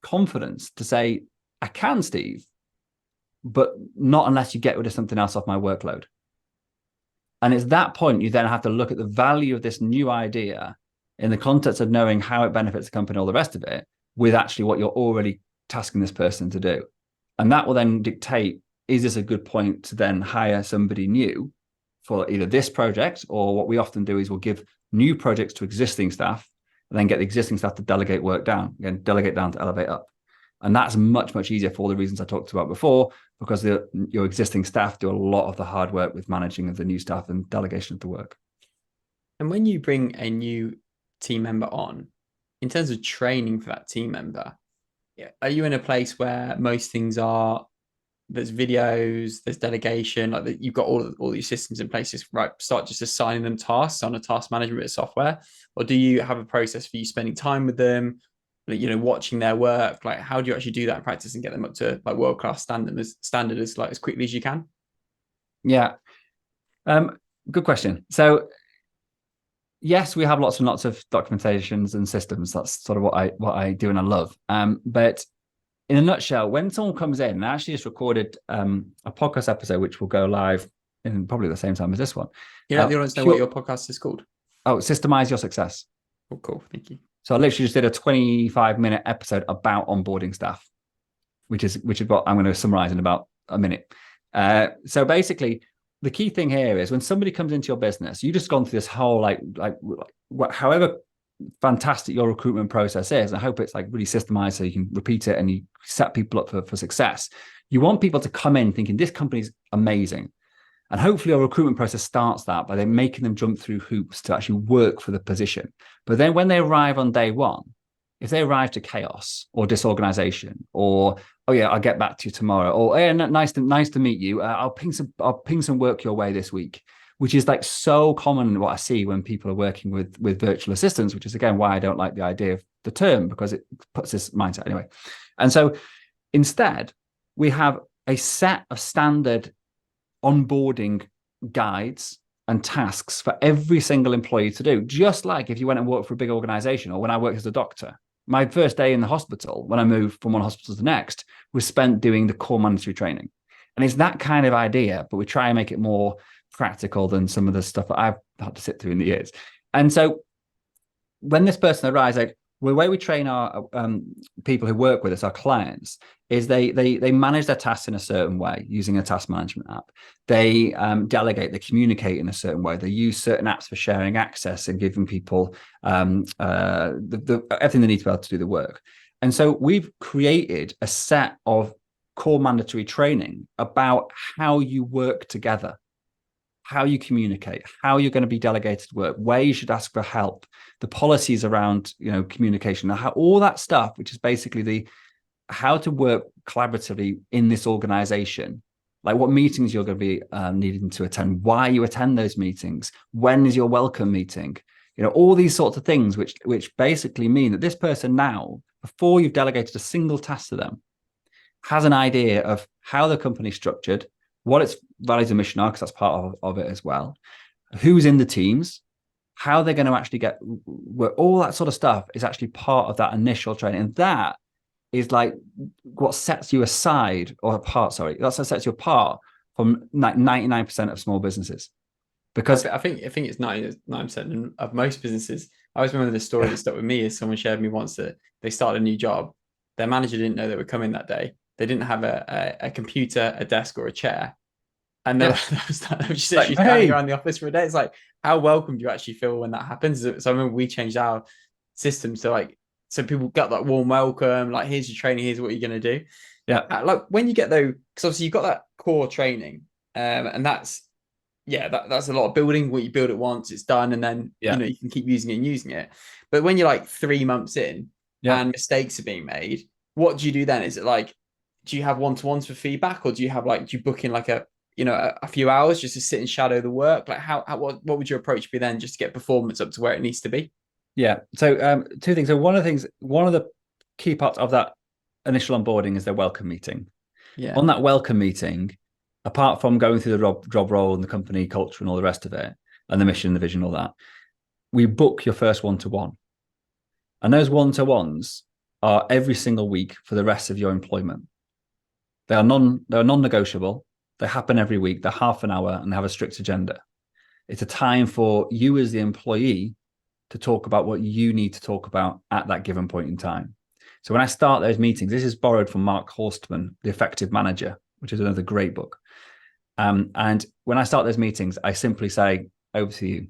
[SPEAKER 1] confidence to say, I can, Steve, but not unless you get rid of something else off my workload. And it's that point you then have to look at the value of this new idea in the context of knowing how it benefits the company, all the rest of it, with actually what you're already tasking this person to do. And that will then dictate, is this a good point to then hire somebody new for either this project, or what we often do is we'll give new projects to existing staff and then get the existing staff to delegate work down. Again, delegate down to elevate up. And that's much, much easier for all the reasons I talked about before, because your existing staff do a lot of the hard work with managing of the new staff and delegation of the work.
[SPEAKER 2] And when you bring a new team member on, in terms of training for that team member, are you in a place where most things are, there's videos, there's delegation, you've got all these systems in place, start just assigning them tasks on a task management bit of software? Or do you have a process for you spending time with them, watching their work? How do you actually do that in practice and get them up to world-class standard as quickly as you can?
[SPEAKER 1] Yeah. Good question. So yes, we have lots and lots of documentations and systems. That's sort of what I do and I love. But in a nutshell, when someone comes in, and I actually just recorded a podcast episode, which will go live in probably the same time as this one.
[SPEAKER 2] The audience know what your podcast is called?
[SPEAKER 1] Oh, Systemize Your Success.
[SPEAKER 2] Oh, cool. Thank you.
[SPEAKER 1] So I literally just did a 25-minute episode about onboarding staff, which is what I'm going to summarize in about a minute. So basically, the key thing here is when somebody comes into your business, you just gone through this whole however fantastic your recruitment process is. I hope it's really systemized so you can repeat it and you set people up for success. You want people to come in thinking this company's amazing. And hopefully your recruitment process starts that by then making them jump through hoops to actually work for the position. But then when they arrive on day one, if they arrive to chaos or disorganization, or, oh yeah, I'll get back to you tomorrow, or hey, nice to meet you, I'll ping some work your way this week, which is so common what I see when people are working with virtual assistants, which is again why I don't like the idea of the term, because it puts this mindset anyway. And so instead, we have a set of standard onboarding guides and tasks for every single employee to do, just like if you went and worked for a big organization, or when I worked as a doctor. My first day in the hospital, when I moved from one hospital to the next, was spent doing the core mandatory training. And it's that kind of idea, but we try and make it more practical than some of the stuff that I've had to sit through in the years. And so when this person arrives, the way we train our people who work with us, our clients, is they manage their tasks in a certain way using a task management app. They delegate, they communicate in a certain way. They use certain apps for sharing access and giving people everything they need to be able to do the work. And so we've created a set of core mandatory training about how you work together, how you communicate, how you're going to be delegated work, where you should ask for help, the policies around, communication, how all that stuff, which is basically the how to work collaboratively in this organization, like what meetings you're going to be needing to attend, why you attend those meetings, when is your welcome meeting, all these sorts of things, which basically mean that this person now, before you've delegated a single task to them, has an idea of how the company's structured, what its values and mission are, because that's part of it as well, who's in the teams, how they're going to actually get work, all that sort of stuff is actually part of that initial training. And that is like what sets you aside or apart, that's what sets you apart from like 99% of small businesses. Because
[SPEAKER 2] I think it's 99% of most businesses. I always remember the story that stuck with me is someone shared me once that they started a new job. Their manager didn't know they were coming that day. They didn't have a computer, a desk, or a chair. And they were just like, standing around the office for a day. It's like, how welcome do you actually feel when that happens? So I remember we changed our system so people got that warm welcome, like, here's your training, here's what you're going to do.
[SPEAKER 1] Yeah.
[SPEAKER 2] Like when you get though, because obviously you've got that core training, and that's a lot of building. What you build it once, it's done, and then you can keep using it. But when you're like 3 months in and mistakes are being made, what do you do then? Is it like, do you have one-to-ones for feedback, or do you book in like a few hours just to sit and shadow the work? Like what would your approach be then, just to get performance up to where it needs to be?
[SPEAKER 1] Yeah. So two things. So one of the key parts of that initial onboarding is their welcome meeting.
[SPEAKER 2] Yeah.
[SPEAKER 1] On that welcome meeting, apart from going through the job role and the company culture and all the rest of it, and the mission, the vision, all that, we book your first one-to-one. And those one-to-ones are every single week for the rest of your employment. They're non-negotiable. They happen every week. They're half an hour and they have a strict agenda. It's a time for you as the employee to talk about what you need to talk about at that given point in time. So when I start those meetings, this is borrowed from Mark Horstman, The Effective Manager, which is another great book. And when I start those meetings, I simply say, over to you.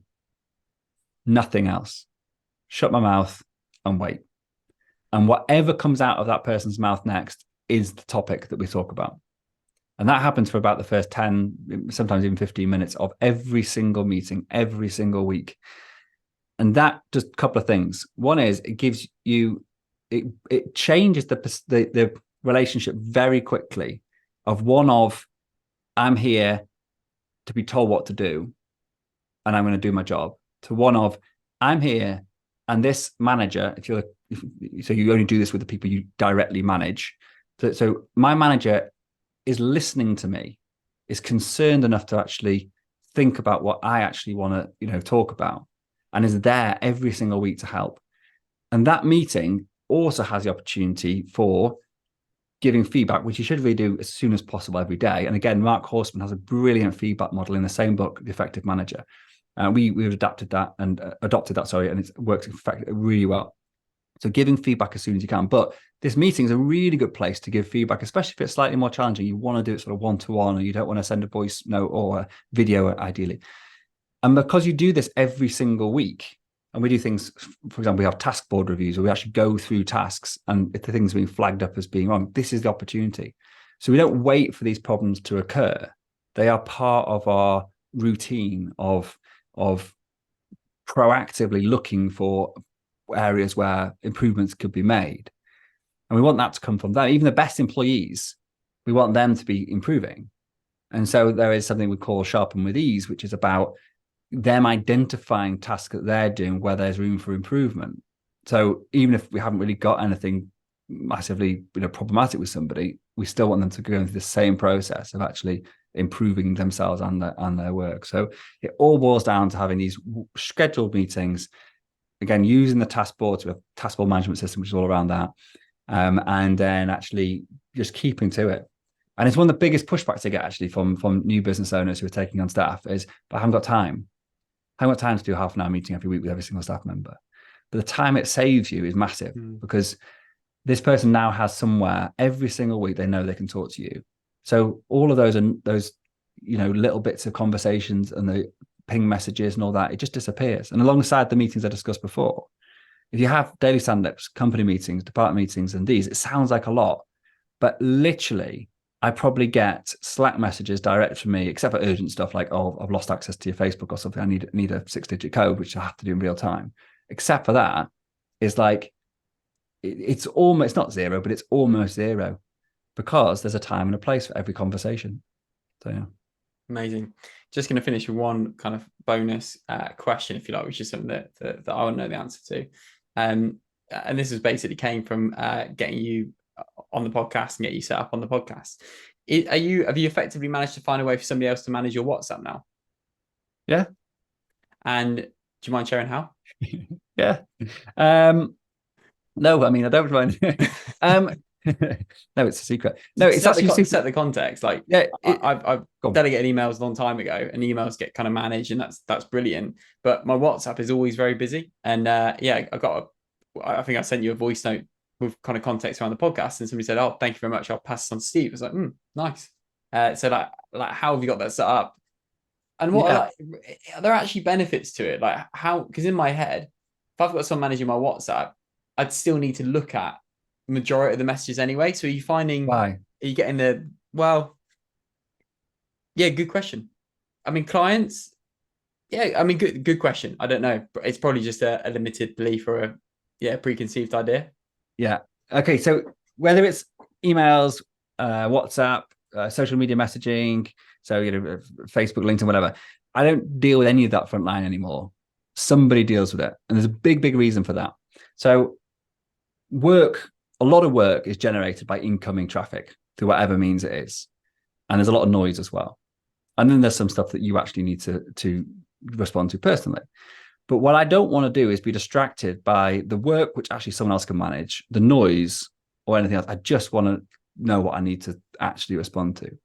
[SPEAKER 1] Nothing else. Shut my mouth and wait. And whatever comes out of that person's mouth next is the topic that we talk about. And that happens for about the first 10, sometimes even 15 minutes of every single meeting, every single week. And that does a couple of things. One is it gives you, it changes the relationship very quickly of I'm here to be told what to do and I'm going to do my job, to one of I'm here and this manager, so you only do this with the people you directly manage. So my manager is listening to me, is concerned enough to actually think about what I actually want to, talk about, and is there every single week to help. And that meeting also has the opportunity for giving feedback, which you should really do as soon as possible every day. And again, Mark Horstman has a brilliant feedback model in the same book, The Effective Manager. We've adopted that, and it works really well. So giving feedback as soon as you can. But this meeting is a really good place to give feedback, especially if it's slightly more challenging. You want to do it sort of one-to-one, or you don't want to send a voice note or a video, ideally. And because you do this every single week, and we do things, for example, we have task board reviews where we actually go through tasks, and if the things are being flagged up as being wrong, this is the opportunity. So we don't wait for these problems to occur. They are part of our routine of proactively looking for areas where improvements could be made. And we want that to come from them. Even the best employees, we want them to be improving. And so there is something we call Sharpen with Ease, which is about them identifying tasks that they're doing where there's room for improvement. So even if we haven't really got anything massively problematic with somebody, we still want them to go through the same process of actually improving themselves and their work. So it all boils down to having these scheduled meetings, again, using the task board, to a task board management system, which is all around that, and then actually just keeping to it. And it's one of the biggest pushbacks I get actually from new business owners who are taking on staff is, but I haven't got time. I haven't got time to do a half an hour meeting every week with every single staff member. But the time it saves you is massive, because this person now has somewhere every single week they know they can talk to you. So all of those little bits of conversations and the ping messages and all that, it just disappears. And alongside the meetings I discussed before, if you have daily stand-ups, company meetings, department meetings, and these, it sounds like a lot, but literally I probably get Slack messages direct from me, except for urgent stuff like, oh, I've lost access to your Facebook or something. I need a 6-digit code, which I have to do in real time. Except for that, it's like it's almost not zero, but it's almost zero because there's a time and a place for every conversation. So yeah.
[SPEAKER 2] Amazing. Just going to finish with one kind of bonus question, if you like, which is something that I want to know the answer to. And this is basically came from getting you on the podcast and get you set up on the podcast. Have you effectively managed to find a way for somebody else to manage your WhatsApp now?
[SPEAKER 1] Yeah.
[SPEAKER 2] And do you mind sharing how?
[SPEAKER 1] Yeah. No, I mean, I don't mind. No, it's a secret. No, it's actually
[SPEAKER 2] set the context. Like,
[SPEAKER 1] yeah,
[SPEAKER 2] I've delegated emails a long time ago, and emails get kind of managed, and that's brilliant. But my WhatsApp is always very busy, and yeah, I think I sent you a voice note with kind of context around the podcast, and somebody said, "Oh, thank you very much. I'll pass this on to Steve." I was like, nice. So like, how have you got that set up? And what are there actually benefits to it? Like how? Because in my head, if I've got someone managing my WhatsApp, I'd still need to look at majority of the messages anyway. So are you finding
[SPEAKER 1] why?
[SPEAKER 2] Are you getting the yeah, good question. I mean, clients, yeah, I mean, good question. I don't know, but it's probably just a limited belief or a preconceived idea.
[SPEAKER 1] Yeah. Okay. So whether it's emails, WhatsApp, social media messaging, so Facebook, LinkedIn, whatever, I don't deal with any of that front line anymore. Somebody deals with it, and there's a big reason for that. So a lot of work is generated by incoming traffic through whatever means it is. And there's a lot of noise as well. And then there's some stuff that you actually need to respond to personally. But what I don't want to do is be distracted by the work, which actually someone else can manage, the noise or anything else. I just want to know what I need to actually respond to.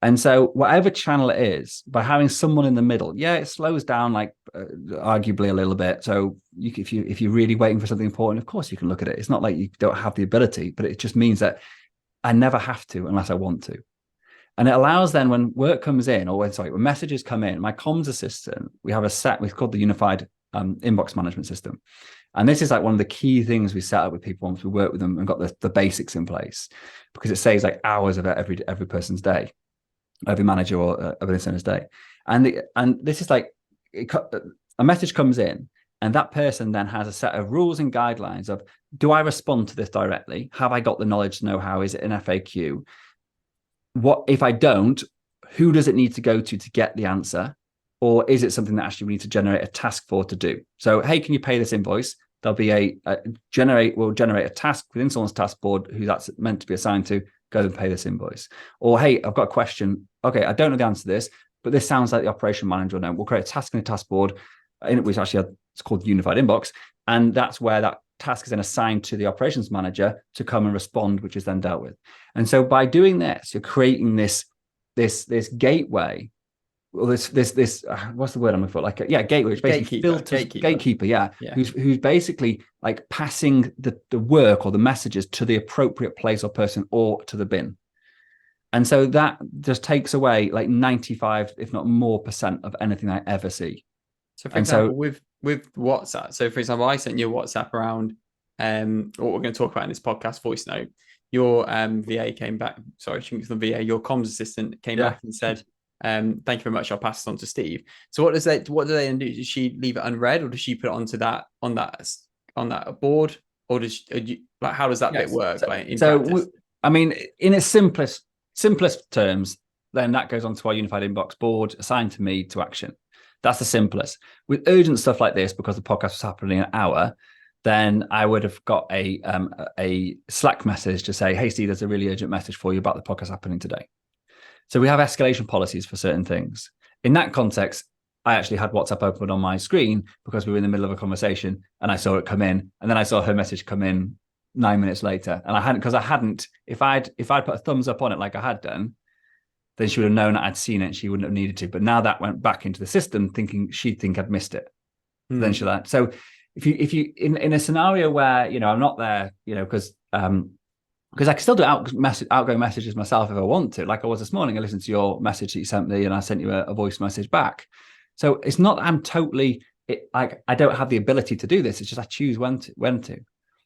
[SPEAKER 1] And so whatever channel it is, by having someone in the middle, yeah, it slows down like arguably a little bit. So if you're really waiting for something important, of course you can look at it. It's not like you don't have the ability, but it just means that I never have to unless I want to. And it allows then when work comes in, or when messages come in, my comms assistant, we have a set, we've called the unified inbox management system. And this is like one of the key things we set up with people once we work with them and got the basics in place, because it saves like hours of every person's day, every manager or a business owner's day. And this is like a message comes in, and that person then has a set of rules and guidelines of, do I respond to this directly? Have I got the knowledge to know how? Is it an FAQ? What if I don't? Who does it need to go to get the answer? Or is it something that actually we need to generate a task for to do? So, hey, can you pay this invoice? There'll be we'll generate a task within someone's task board who that's meant to be assigned to, go and pay this invoice. Or, hey, I've got a question. Okay, I don't know the answer to this, but this sounds like the operation manager will know. We'll create a task in a task board, which actually it's called the unified inbox. And that's where that task is then assigned to the operations manager to come and respond, which is then dealt with. And so by doing this, you're creating this gateway. Well, this what's the word I'm looking for? Like gateway, which basically filters gatekeeper, yeah. Who's basically like passing the work or the messages to the appropriate place or person or to the bin. And so that just takes away like 95, if not more % of anything I ever see.
[SPEAKER 2] So for example, with WhatsApp, so for example, I sent you a WhatsApp around what we're going to talk about in this podcast voice note. Your VA came back, sorry, the VA, your comms assistant came back and said, thank you very much, I'll pass it on to Steve. So what do they do? Does she leave it unread, or does she put it onto that on that board, or how does that bit work?
[SPEAKER 1] I mean, in its simplest terms, then that goes onto our unified inbox board assigned to me to action. That's the simplest. With urgent stuff like this, because the podcast was happening in an hour, then I would have got a Slack message to say, hey, Steve, there's a really urgent message for you about the podcast happening today. So we have escalation policies for certain things. In that context, I actually had WhatsApp open on my screen because we were in the middle of a conversation and I saw it come in, and then I saw her message come in 9 minutes later. And if I'd put a thumbs up on it like I had done, then she would have known that I'd seen it. She wouldn't have needed to. But now that went back into the system, thinking she'd think I'd missed it. Then she'll add. So if you in a scenario where I'm not there, because I can still do outgoing messages myself if I want to. Like I was this morning, I listened to your message that you sent me, and I sent you a voice message back. So it's not that I'm totally like I don't have the ability to do this. It's just I choose when to.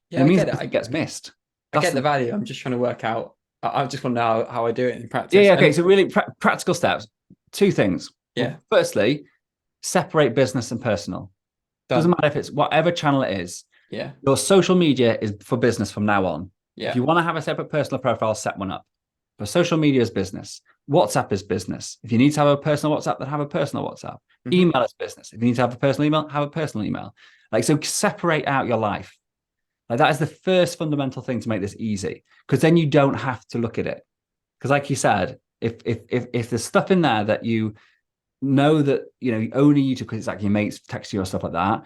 [SPEAKER 2] Yeah,
[SPEAKER 1] it means it gets missed.
[SPEAKER 2] I get the value. I'm just trying to work out I just want to know how I do it in
[SPEAKER 1] Yeah,
[SPEAKER 2] practice.
[SPEAKER 1] yeah, okay. So really practical steps. Two things.
[SPEAKER 2] Yeah,
[SPEAKER 1] Well, firstly, separate business and personal. Doesn't
[SPEAKER 2] done.
[SPEAKER 1] matter if it's whatever channel it is.
[SPEAKER 2] Yeah,
[SPEAKER 1] Your social media is for business from now on. If
[SPEAKER 2] yeah.
[SPEAKER 1] you want to have a separate personal profile, set one up. But social media is business. WhatsApp is business. If you need to have a personal WhatsApp, then have a personal WhatsApp.
[SPEAKER 2] Mm-hmm.
[SPEAKER 1] Email is business. If you need to have a personal email, have a personal email. Like, so separate out your life. Like, that is the first fundamental thing to make this easy, because then you don't have to look at it. Because like you said, if there's stuff in there that you know that only you to, because it's like your mates text you or stuff like that,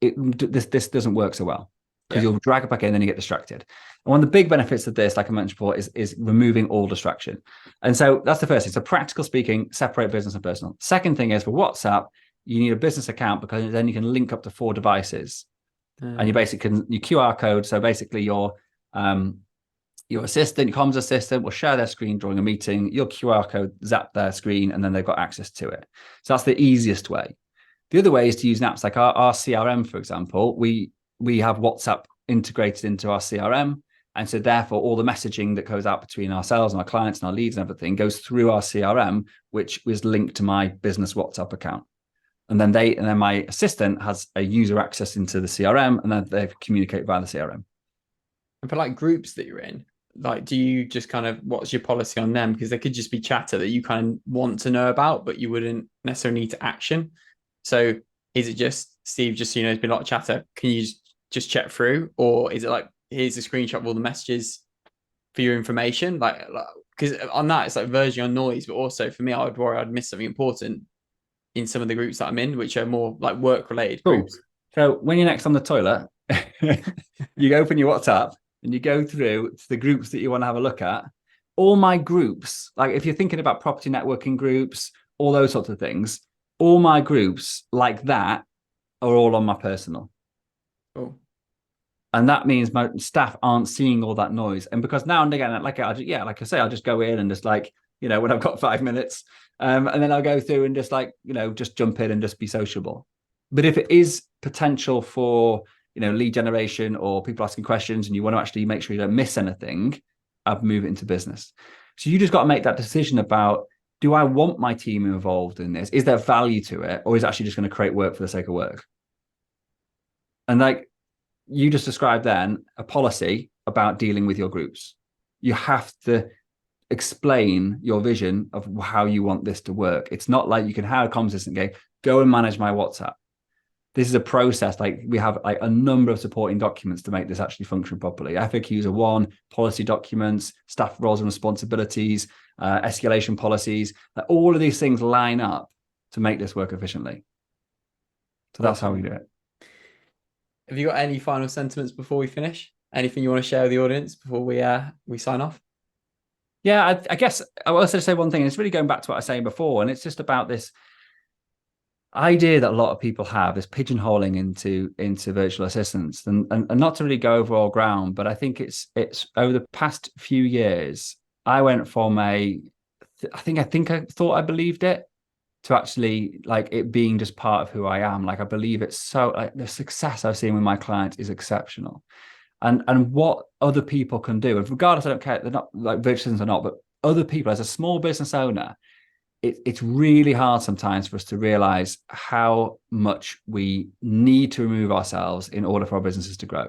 [SPEAKER 1] this doesn't work so well, because
[SPEAKER 2] Yeah.
[SPEAKER 1] you'll drag it back in and then you get distracted. And one of the big benefits of this, like I mentioned before, is removing all distraction. And so that's the first thing. So practical speaking, separate business and personal. Second thing is, for WhatsApp, you need a business account, because then you can link up to 4 devices, and you basically can you QR code. So basically your assistant, your comms assistant, will share their screen during a meeting. Your QR code zap their screen, and then they've got access to it. So that's the easiest way. The other way is to use apps like our CRM, for example. We have WhatsApp integrated into our CRM. And so therefore, all the messaging that goes out between ourselves and our clients and our leads and everything goes through our CRM, which is linked to my business WhatsApp account. And then my assistant has a user access into the CRM, and then they communicate via the CRM.
[SPEAKER 2] And for like groups that you're in, like, do you just kind of, what's your policy on them? Because they could just be chatter that you kind of want to know about, but you wouldn't necessarily need to action. So is it just, Steve, just so you know, there's been a lot of chatter, can you just check through? Or is it like, here's a screenshot of all the messages for your information? Like, because on that, it's like verging on noise, but also for me, I would worry I'd miss something important in some of the groups that I'm in, which are more like work related groups.
[SPEAKER 1] So when you're next on the toilet, you open your WhatsApp and you go through to the groups that you want to have a look at. All my groups, like if you're thinking about property networking groups, all those sorts of things, all my groups like that are all on my personal.
[SPEAKER 2] Oh.
[SPEAKER 1] And that means my staff aren't seeing all that noise. And because now and again, like I say, I'll just go in and just like, when I've got 5 minutes, and then I'll go through and just like, just jump in and just be sociable. But if it is potential for, lead generation or people asking questions, and you want to actually make sure you don't miss anything, I'd move it into business. So you just got to make that decision about, do I want my team involved in this? Is there value to it? Or is it actually just going to create work for the sake of work? And like you just described then, a policy about dealing with your groups. You have to explain your vision of how you want this to work. It's not like you can hire a comms assistant and go and manage my WhatsApp. This is a process. Like we have like a number of supporting documents to make this actually function properly. FAQs are one, policy documents, staff roles and responsibilities, escalation policies. All of these things line up to make this work efficiently. So that's how we do it.
[SPEAKER 2] Have you got any final sentiments before we finish? Anything you want to share with the audience before we sign off?
[SPEAKER 1] Yeah, I guess I will also say one thing, and it's really going back to what I was saying before, and it's just about this idea that a lot of people have, this pigeonholing into virtual assistants, and not to really go over all ground, but I think it's over the past few years, I went from I thought I believed it, to actually like it being just part of who I am. Like I believe it's so, like the success I've seen with my clients is exceptional. And what other people can do, and regardless, I don't care, they're not like virtual assistants or not, but other people, as a small business owner, it's really hard sometimes for us to realize how much we need to remove ourselves in order for our businesses to grow.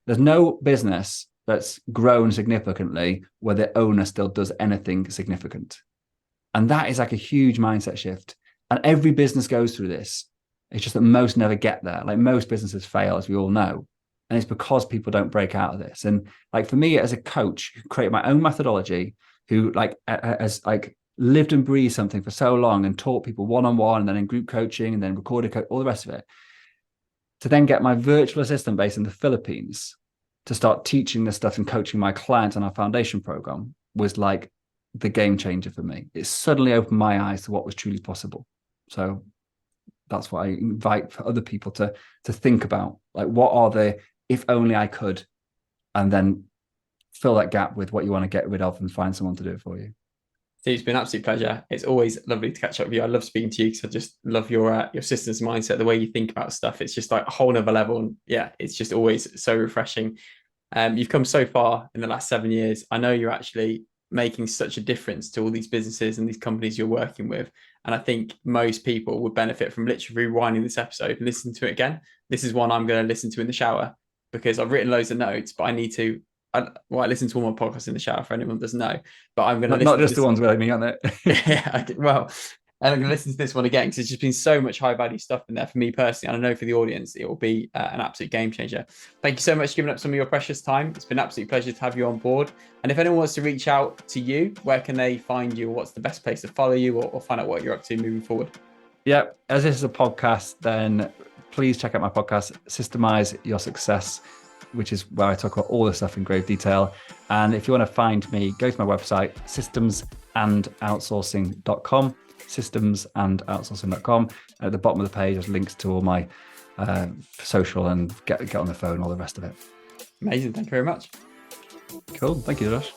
[SPEAKER 1] There's no business that's grown significantly where the owner still does anything significant. And that is like a huge mindset shift. And every business goes through this. It's just that most never get there. Like most businesses fail, as we all know. And it's because people don't break out of this. And like for me as a coach who created my own methodology, who like has like lived and breathed something for so long and taught people one-on-one and then in group coaching and then recorded all the rest of it, to then get my virtual assistant based in the Philippines to start teaching this stuff and coaching my clients on our foundation program was like the game changer for me. It suddenly opened my eyes to what was truly possible. So that's what I invite for other people to think about. Like, what are the, if only I could, and then fill that gap with what you want to get rid of and find someone to do it for you.
[SPEAKER 2] Steve, it's been an absolute pleasure. It's always lovely to catch up with you. I love speaking to you because I just love your systems mindset, the way you think about stuff. It's just like a whole nother level. And yeah, it's just always so refreshing. You've come so far in the last 7 years. I know you're actually making such a difference to all these businesses and these companies you're working with. And I think most people would benefit from literally rewinding this episode and listening to it again. This is one I'm going to listen to in the shower because I've written loads of notes, but I need to. I listen to all my podcasts in the shower for anyone who doesn't know. But I'm going to listen
[SPEAKER 1] not just
[SPEAKER 2] to
[SPEAKER 1] the ones with me on it.
[SPEAKER 2] Yeah, well, and I'm going to listen to this one again because it's just been so much high value stuff in there for me personally. And I know for the audience, it will be an absolute game changer. Thank you so much for giving up some of your precious time. It's been an absolute pleasure to have you on board. And if anyone wants to reach out to you, where can they find you? What's the best place to follow you or find out what you're up to moving forward?
[SPEAKER 1] Yeah, as this is a podcast, then please check out my podcast, Systemize Your Success, which is where I talk about all this stuff in great detail. And if you want to find me, go to my website, systemsandoutsourcing.com, systemsandoutsourcing.com. At the bottom of the page, there's links to all my social and get on the phone, all the rest of it.
[SPEAKER 2] Amazing. Thank you very much.
[SPEAKER 1] Cool. Thank you, Josh.